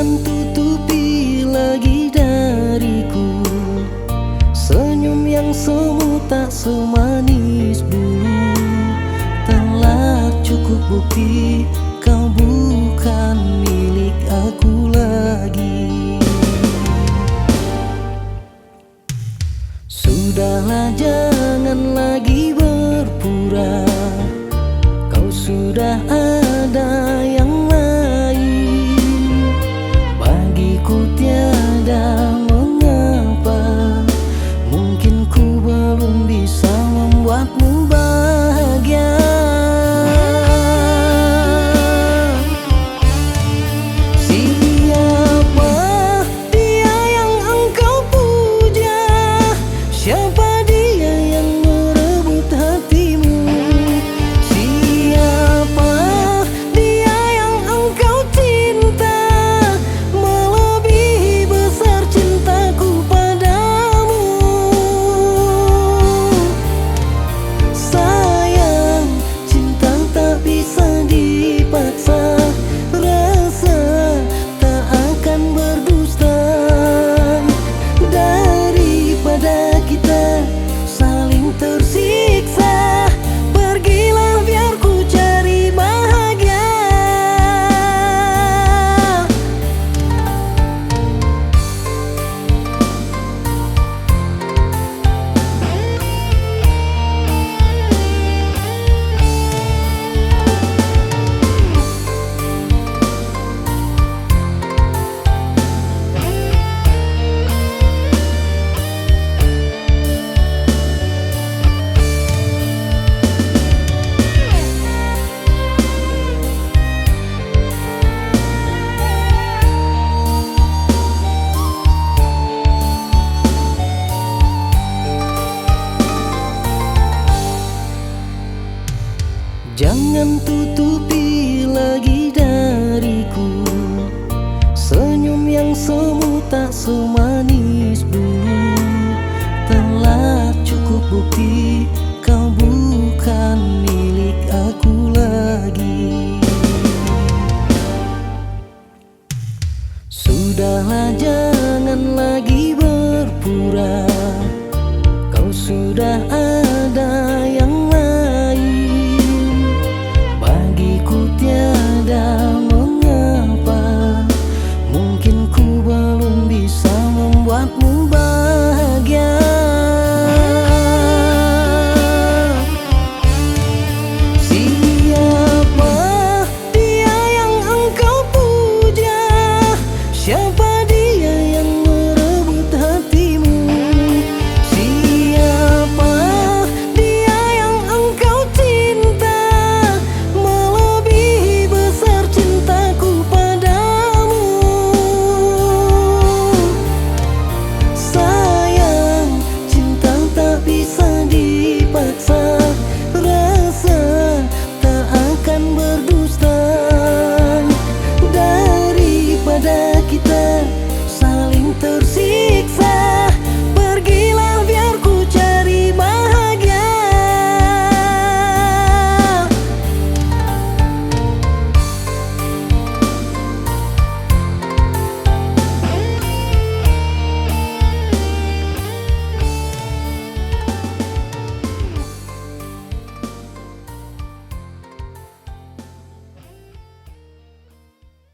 Jangan tutupi lagi dariku senyum yang semu tak semanis dulu. Telah cukup bukti kau bukan milik aku lagi. Sudahlah, jangan lagi berpura, kau sudah ada yang lain. Bagiku tiada mengapa, mungkin ku belum bisa membuatmu bahagia. Siapa dia yang engkau puja? Siapa dia yang merebut hatimu? Siapa dia yang engkau cinta melebihi besar cintaku padamu? Sayang, cinta tak bisa dipaksa, rasa tak akan berdusta. Daripada kita saling tersiksa, pergilah biar ku cari bahagia. Jangan tutup